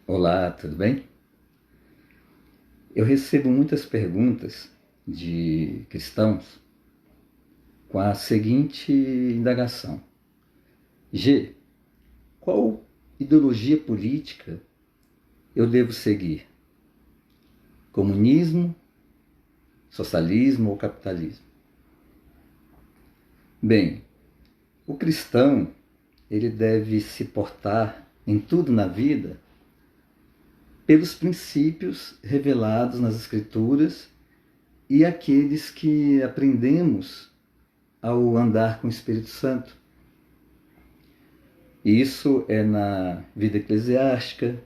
Olá, tudo bem? Eu recebo muitas perguntas de cristãos com a seguinte indagação: G, qual ideologia política eu devo seguir? Comunismo, socialismo ou capitalismo? Bem, o cristão, ele deve se portar em tudo na vida pelos princípios revelados nas Escrituras e aqueles que aprendemos ao andar com o Espírito Santo. Isso é na vida eclesiástica,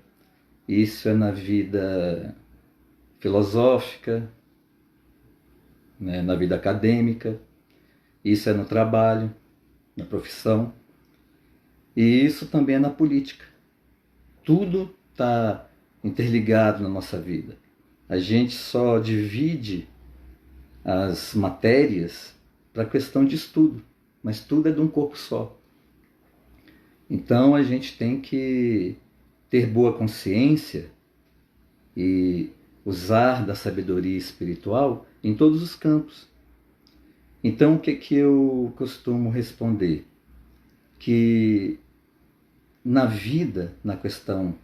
isso é na vida filosófica, né, na vida acadêmica, isso é no trabalho, na profissão, e isso também é na política. Tudo está interligado na nossa vida. A gente só divide as matérias para questão de estudo, mas tudo é de um corpo só. Então a gente tem que ter boa consciência e usar da sabedoria espiritual em todos os campos. Então o que eu costumo responder? Que na vida, na questão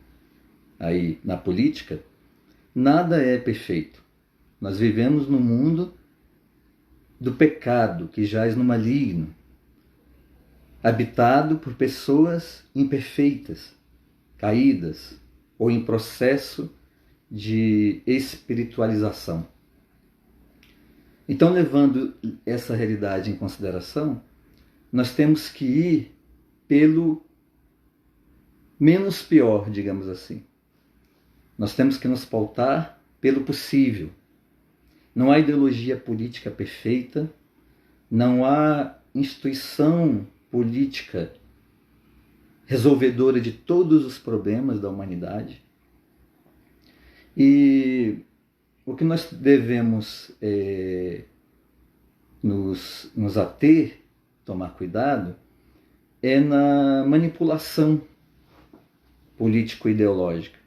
aí, na política, nada é perfeito. Nós vivemos num mundo do pecado que jaz no maligno, habitado por pessoas imperfeitas, caídas ou em processo de espiritualização. Então, levando essa realidade em consideração, nós temos que ir pelo menos pior, digamos assim. Nós temos que nos pautar pelo possível. Não há ideologia política perfeita, não há instituição política resolvedora de todos os problemas da humanidade. E o que nós devemos nos ater, tomar cuidado, é na manipulação político-ideológica,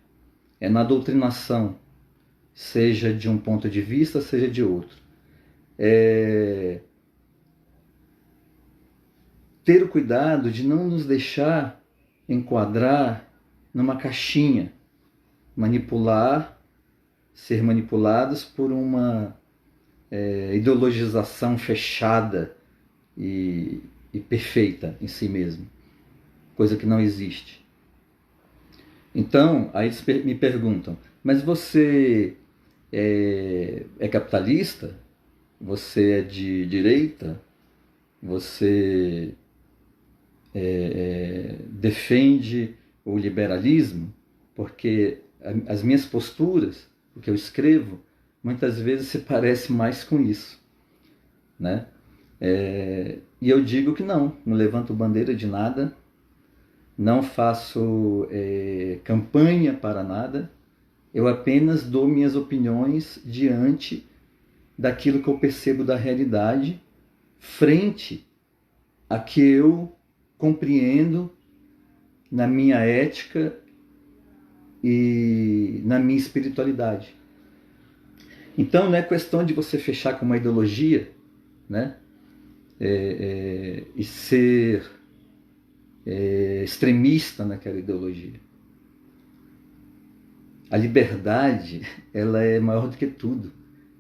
é na doutrinação, seja de um ponto de vista, seja de outro. Ter o cuidado de não nos deixar enquadrar numa caixinha, manipular, ser manipulados por uma ideologização fechada e perfeita em si mesmo, coisa que não existe. Então, aí eles me perguntam, mas você é capitalista? Você é de direita? Você defende o liberalismo? Porque as minhas posturas, o que eu escrevo, muitas vezes se parece mais com isso, né? E eu digo que não levanto bandeira de nada, não faço campanha para nada, eu apenas dou minhas opiniões diante daquilo que eu percebo da realidade, frente a que eu compreendo na minha ética e na minha espiritualidade. Então não é questão de você fechar com uma ideologia, né? E ser extremista naquela ideologia. A liberdade, ela é maior do que tudo.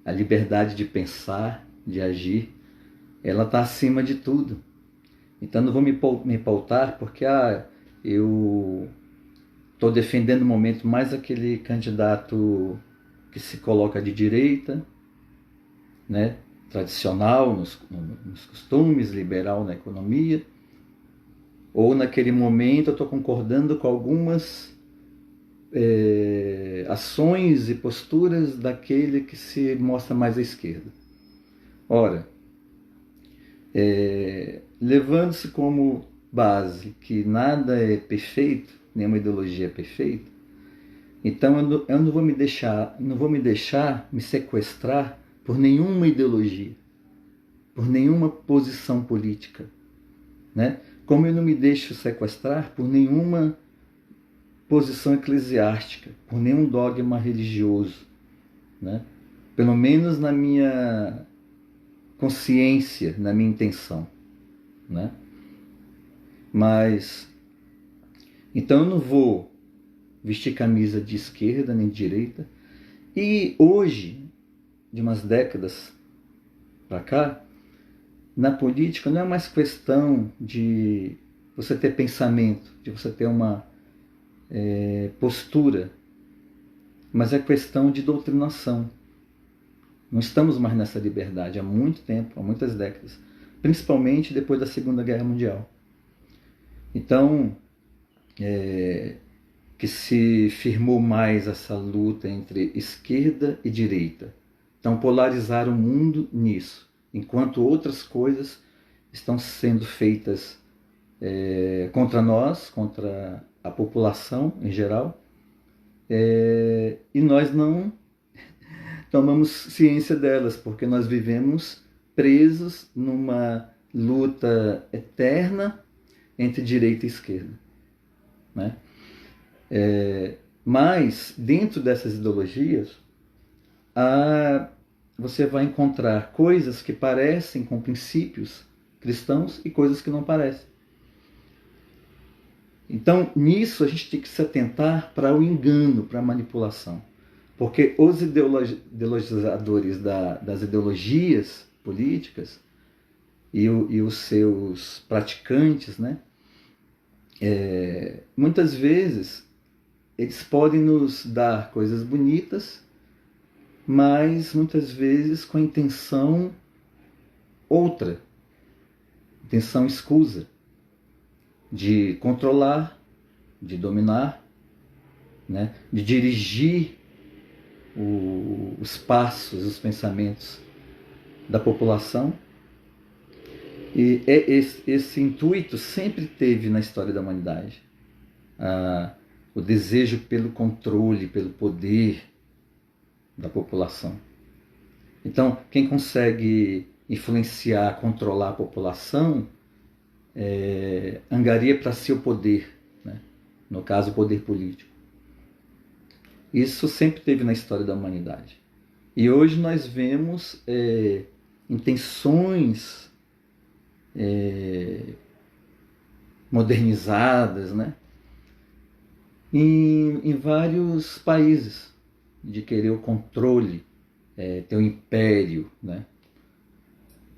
A liberdade de pensar, de agir, ela está acima de tudo. Então não vou me pautar porque eu estou defendendo no momento mais aquele candidato que se coloca de direita, né? Tradicional nos costumes, liberal na economia, ou naquele momento eu estou concordando com algumas ações e posturas daquele que se mostra mais à esquerda. Ora, levando-se como base que nada é perfeito, nenhuma ideologia é perfeita, então eu não vou me deixar me sequestrar por nenhuma ideologia, por nenhuma posição política, né? Como eu não me deixo sequestrar por nenhuma posição eclesiástica, por nenhum dogma religioso, né? Pelo menos na minha consciência, na minha intenção, né? Mas, então eu não vou vestir camisa de esquerda nem de direita. E hoje, de umas décadas para cá, na política não é mais questão de você ter pensamento, de você ter uma postura, mas é questão de doutrinação. Não estamos mais nessa liberdade há muito tempo, há muitas décadas, principalmente depois da Segunda Guerra Mundial. Então, que se firmou mais essa luta entre esquerda e direita. Então, polarizaram o mundo nisso, enquanto outras coisas estão sendo feitas contra nós, contra a população em geral, e nós não tomamos ciência delas, porque nós vivemos presos numa luta eterna entre direita e esquerda, né? Mas, dentro dessas ideologias, você vai encontrar coisas que parecem com princípios cristãos e coisas que não parecem. Então, nisso a gente tem que se atentar para o engano, para a manipulação. Porque os ideologizadores das ideologias políticas e os seus praticantes, né, muitas vezes eles podem nos dar coisas bonitas, mas muitas vezes com a intenção outra, intenção escusa, de controlar, de dominar, né, de dirigir os passos, os pensamentos da população. E esse intuito sempre teve na história da humanidade. O desejo pelo controle, pelo poder da população. Então, quem consegue influenciar, controlar a população, angaria para si o poder, né? No caso, o poder político. Isso sempre teve na história da humanidade. E hoje nós vemos intenções modernizadas, né, em vários países, de querer o controle, ter um império, né,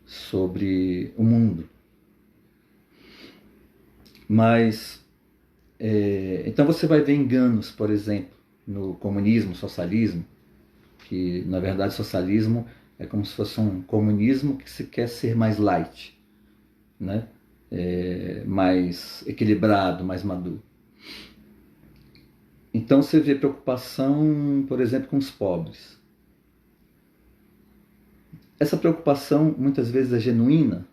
sobre o mundo. Mas, então você vai ver enganos, por exemplo, no comunismo, socialismo, que na verdade socialismo é como se fosse um comunismo que se quer ser mais light, né? Mais equilibrado, mais maduro. Então você vê preocupação, por exemplo, com os pobres. Essa preocupação muitas vezes é genuína,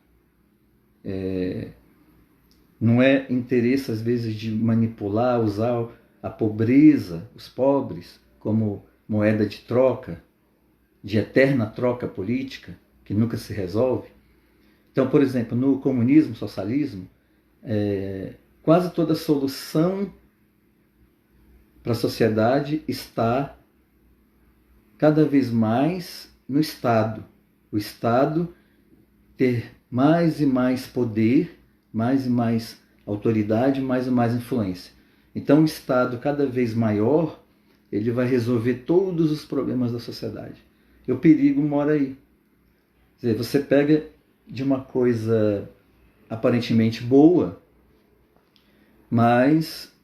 não é interesse às vezes de manipular, usar a pobreza, os pobres, como moeda de troca, de eterna troca política, que nunca se resolve. Então, por exemplo, no comunismo, socialismo, quase toda solução para a sociedade está cada vez mais no Estado. O Estado ter mais e mais poder, mais e mais autoridade, mais e mais influência. Então, o Estado cada vez maior, ele vai resolver todos os problemas da sociedade. E o perigo mora aí. Quer dizer, você pega de uma coisa aparentemente boa, mas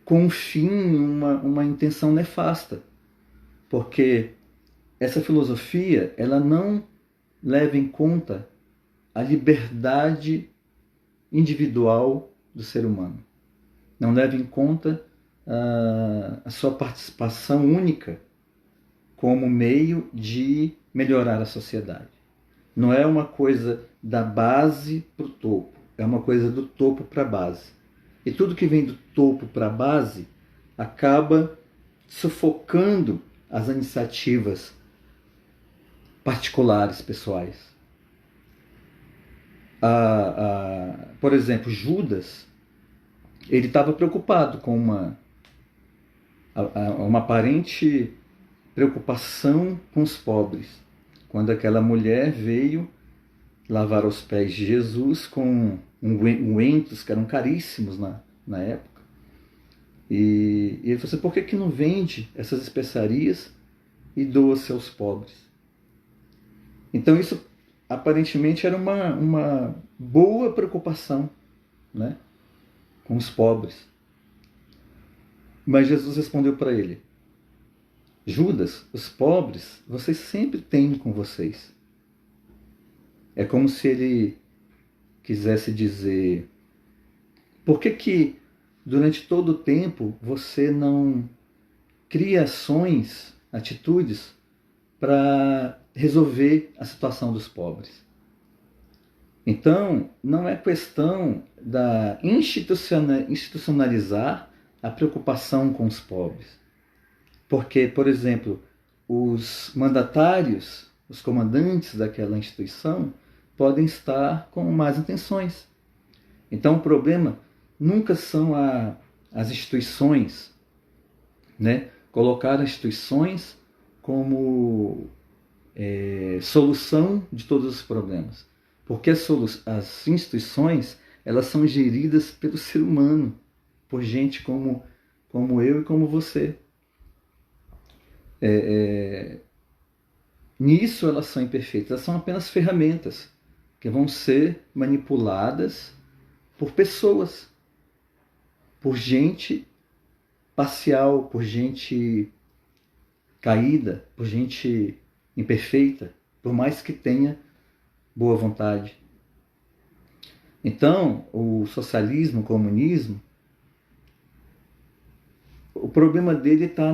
com um fim, uma intenção nefasta. Porque essa filosofia, ela não leva em conta a liberdade individual do ser humano. Não leva em conta a sua participação única como meio de melhorar a sociedade. Não é uma coisa da base para o topo, é uma coisa do topo para a base. E tudo que vem do topo para a base acaba sufocando as iniciativas particulares, pessoais. Por exemplo, Judas, Ele estava preocupado com uma aparente preocupação com os pobres, quando aquela mulher veio lavar os pés de Jesus com ungüentos que eram caríssimos na época. E ele falou assim, por que não vende essas especiarias e doa-se aos pobres? Então isso aparentemente era uma boa preocupação, né, com os pobres. Mas Jesus respondeu para ele, Judas, os pobres vocês sempre têm com vocês. É como se ele quisesse dizer, por que durante todo o tempo você não cria ações, atitudes para resolver a situação dos pobres? Então, não é questão da institucionalizar a preocupação com os pobres. Porque, por exemplo, os mandatários, os comandantes daquela instituição podem estar com más intenções. Então, o problema nunca são as instituições, né? Colocar as instituições como solução de todos os problemas. Porque as instituições, elas são geridas pelo ser humano, por gente como eu e como você. Nisso elas são imperfeitas, elas são apenas ferramentas que vão ser manipuladas por pessoas, por gente parcial, por gente caída, por gente imperfeita, por mais que tenha boa vontade. Então, o socialismo, o comunismo, o problema dele está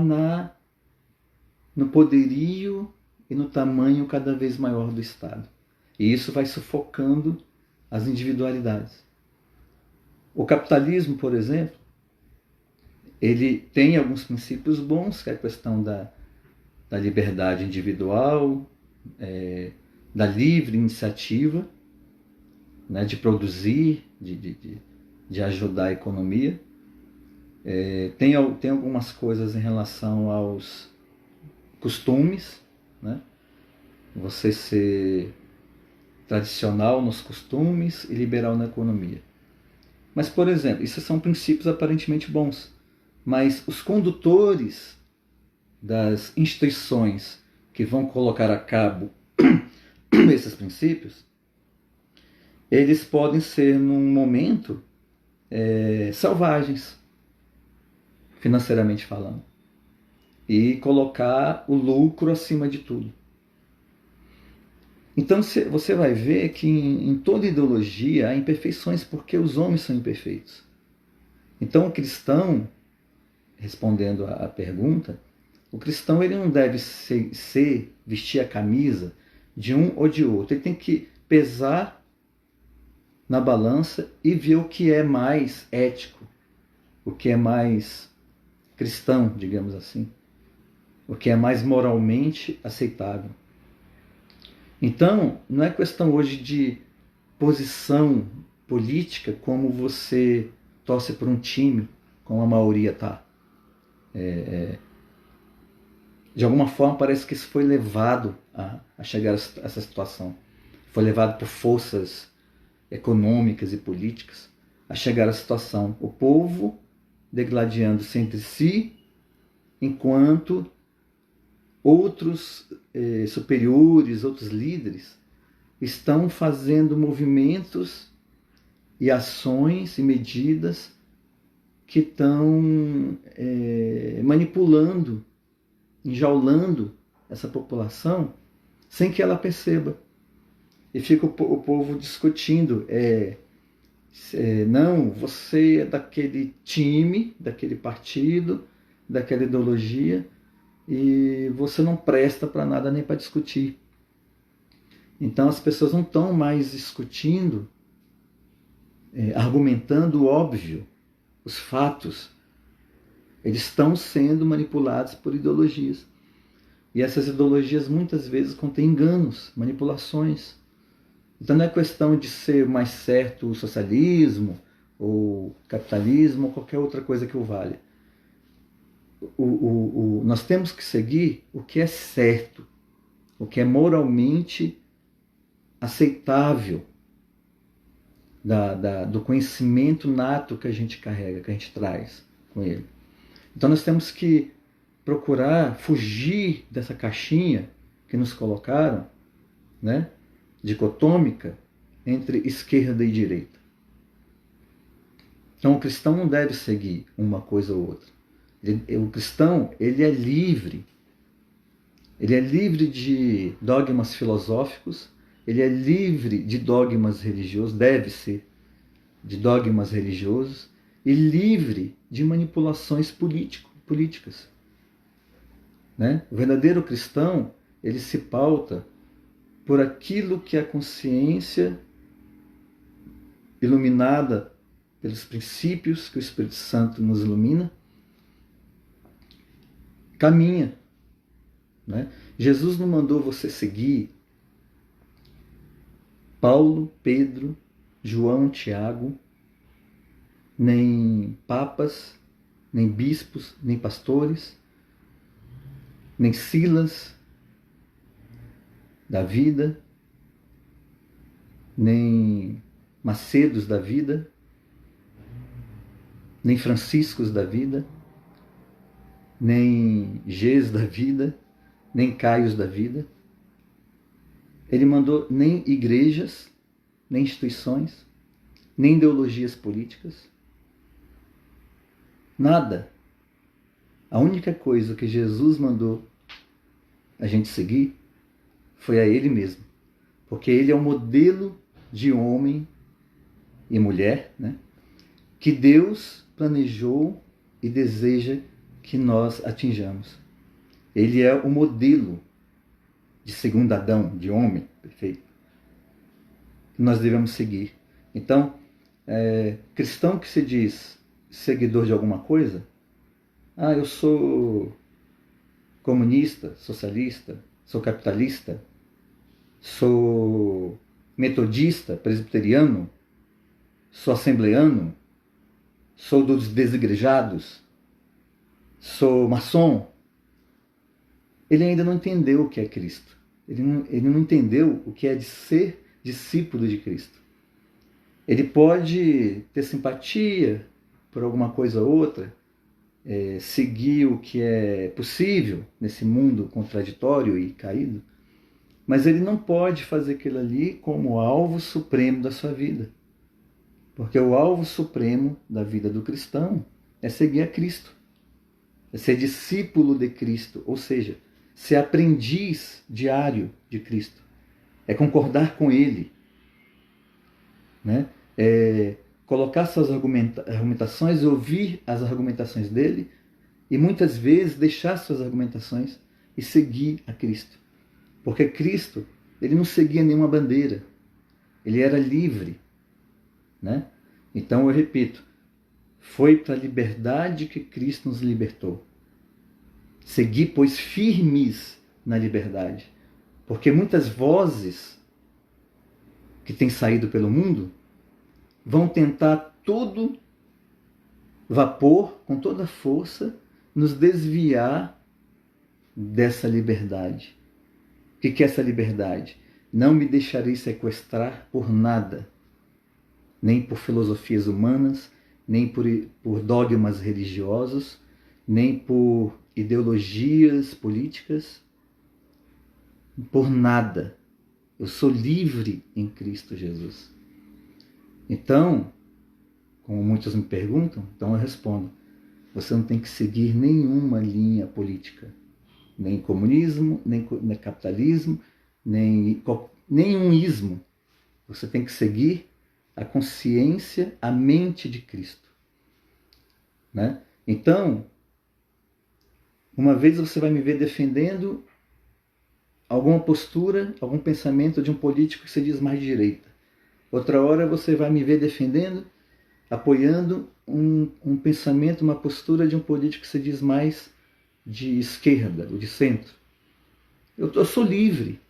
no poderio e no tamanho cada vez maior do Estado. E isso vai sufocando as individualidades. O capitalismo, por exemplo, ele tem alguns princípios bons, que é a questão da liberdade individual, da livre iniciativa, né, de produzir, de ajudar a economia. Tem algumas coisas em relação aos costumes, né? Você ser tradicional nos costumes e liberal na economia. Mas, por exemplo, esses são princípios aparentemente bons, mas os condutores das instituições que vão colocar a cabo esses princípios, eles podem ser, num momento, selvagens, financeiramente falando, e colocar o lucro acima de tudo. Então você vai ver que em toda ideologia há imperfeições, porque os homens são imperfeitos. Então o cristão, respondendo à pergunta, o cristão ele não deve vestir a camisa de um ou de outro. Ele tem que pesar na balança e ver o que é mais ético, o que é mais cristão, digamos assim, o que é mais moralmente aceitável. Então, não é questão hoje de posição política, como você torce por um time, como a maioria está. De alguma forma, parece que isso foi levado a chegar a essa situação. Foi levado por forças econômicas e políticas a chegar à situação. O povo degladiando-se entre si, enquanto outros superiores, outros líderes, estão fazendo movimentos e ações e medidas que estão manipulando, enjaulando essa população sem que ela perceba. E fica o povo discutindo, não, você é daquele time, daquele partido, daquela ideologia, e você não presta para nada nem para discutir. Então as pessoas não estão mais discutindo, argumentando o óbvio, os fatos. Eles estão sendo manipulados por ideologias. E essas ideologias muitas vezes contêm enganos, manipulações. Então não é questão de ser mais certo o socialismo ou capitalismo, ou qualquer outra coisa que o valha. Nós temos que seguir o que é certo, o que é moralmente aceitável do conhecimento nato que a gente carrega, que a gente traz com ele. Então nós temos que procurar fugir dessa caixinha que nos colocaram, né, dicotômica, entre esquerda e direita. Então o cristão não deve seguir uma coisa ou outra. O cristão, ele é livre. Ele é livre de dogmas filosóficos, ele é livre de dogmas religiosos, deve ser de dogmas religiosos, e livre de manipulações políticas. Né? O verdadeiro cristão, ele se pauta por aquilo que a consciência iluminada pelos princípios que o Espírito Santo nos ilumina, caminha. Né? Jesus não mandou você seguir Paulo, Pedro, João, Tiago, nem papas, nem bispos, nem pastores, nem Silas da vida, nem Macedos da vida, nem Franciscos da vida, nem Gês da vida, nem Caios da vida. Ele mandou nem igrejas, nem instituições, nem ideologias políticas. Nada. A única coisa que Jesus mandou a gente seguir foi a Ele mesmo. Porque Ele é o modelo de homem e mulher, né, que Deus planejou e deseja que nós atinjamos. Ele é o modelo de segundo Adão, de homem perfeito, que nós devemos seguir. Então, cristão que se diz seguidor de alguma coisa, eu sou comunista, socialista, sou capitalista, sou metodista, presbiteriano, sou assembleano, sou dos desigrejados, sou maçom. Ele ainda não entendeu o que é Cristo. Ele não entendeu o que é de ser discípulo de Cristo. Ele pode ter simpatia por alguma coisa ou outra, seguir o que é possível nesse mundo contraditório e caído, mas ele não pode fazer aquilo ali como alvo supremo da sua vida. Porque o alvo supremo da vida do cristão é seguir a Cristo, é ser discípulo de Cristo, ou seja, ser aprendiz diário de Cristo, é concordar com Ele, né? Colocar suas argumentações, ouvir as argumentações dele e muitas vezes deixar suas argumentações e seguir a Cristo. Porque Cristo, ele não seguia nenhuma bandeira, ele era livre, né? Então eu repito, foi para a liberdade que Cristo nos libertou. Segui, pois, firmes na liberdade. Porque muitas vozes que têm saído pelo mundo vão tentar todo vapor, com toda força, nos desviar dessa liberdade. O que é essa liberdade? Não me deixarei sequestrar por nada, nem por filosofias humanas, nem por dogmas religiosos, nem por ideologias políticas, por nada. Eu sou livre em Cristo Jesus. Então, como muitos me perguntam, então eu respondo, você não tem que seguir nenhuma linha política, nem comunismo, nem capitalismo, nenhum ismo. Você tem que seguir a consciência, a mente de Cristo, né? Então, uma vez você vai me ver defendendo alguma postura, algum pensamento de um político que se diz mais de direita. Outra hora você vai me ver defendendo, apoiando um pensamento, uma postura de um político que se diz mais de esquerda ou de centro. Eu sou livre,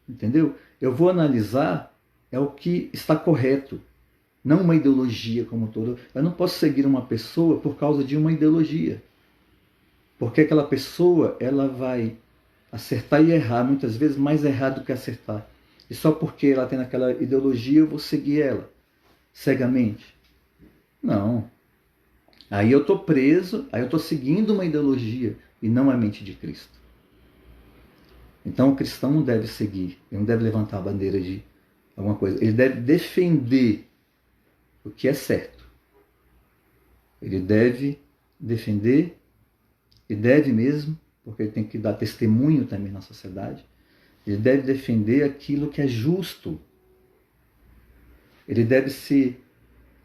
entendeu? Eu vou analisar o que está correto, não uma ideologia como todo. Eu não posso seguir uma pessoa por causa de uma ideologia. Porque aquela pessoa, ela vai acertar e errar, muitas vezes mais errar do que acertar. E só porque ela tem aquela ideologia, eu vou seguir ela cegamente. Não. Aí eu estou preso, aí eu estou seguindo uma ideologia e não a mente de Cristo. Então o cristão não deve seguir, ele não deve levantar a bandeira de alguma coisa. Ele deve defender o que é certo. Ele deve defender, e deve mesmo, porque ele tem que dar testemunho também na sociedade. Ele deve defender aquilo que é justo. Ele deve se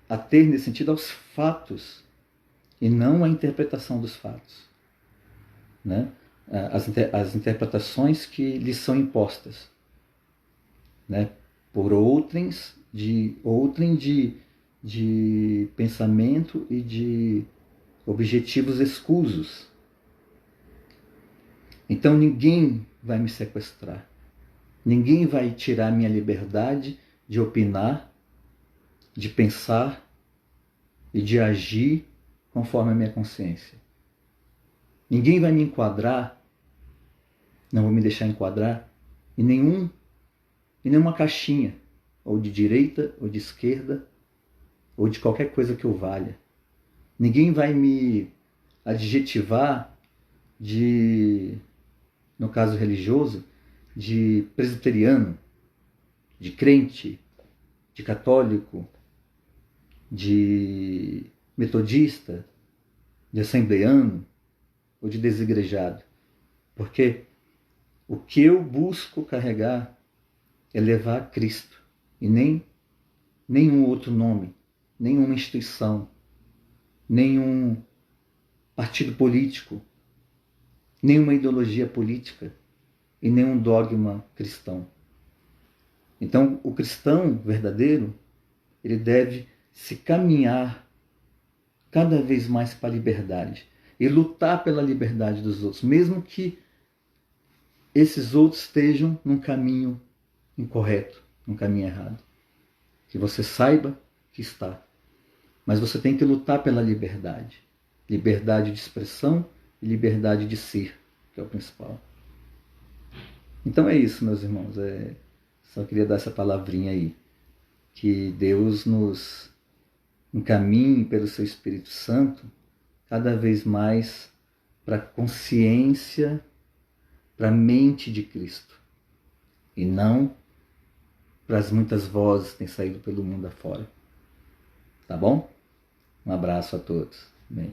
ater, nesse sentido, aos fatos e não à interpretação dos fatos, né? As interpretações que lhes são impostas, né? Por outrem de pensamento e de objetivos escusos. Então ninguém vai me sequestrar, ninguém vai tirar minha liberdade de opinar, de pensar e de agir conforme a minha consciência. Ninguém vai me enquadrar, não vou me deixar enquadrar em nenhuma caixinha, ou de direita, ou de esquerda, ou de qualquer coisa que eu valha. Ninguém vai me adjetivar no caso religioso, de presbiteriano, de crente, de católico, de metodista, de assembleano ou de desigrejado. Porque o que eu busco carregar é levar Cristo e nenhum outro nome, nenhuma instituição, nenhum partido político, nenhuma ideologia política e nenhum dogma cristão. Então, o cristão verdadeiro, ele deve se caminhar cada vez mais para a liberdade e lutar pela liberdade dos outros, mesmo que esses outros estejam num caminho incorreto, num caminho errado. Que você saiba que está. Mas você tem que lutar pela liberdade. Liberdade de expressão e liberdade de ser, que é o principal. Então é isso, meus irmãos. Só queria dar essa palavrinha aí. Que Deus nos encaminhe pelo seu Espírito Santo cada vez mais para a consciência, para a mente de Cristo. E não para as muitas vozes que têm saído pelo mundo afora. Tá bom? Um abraço a todos. Amém.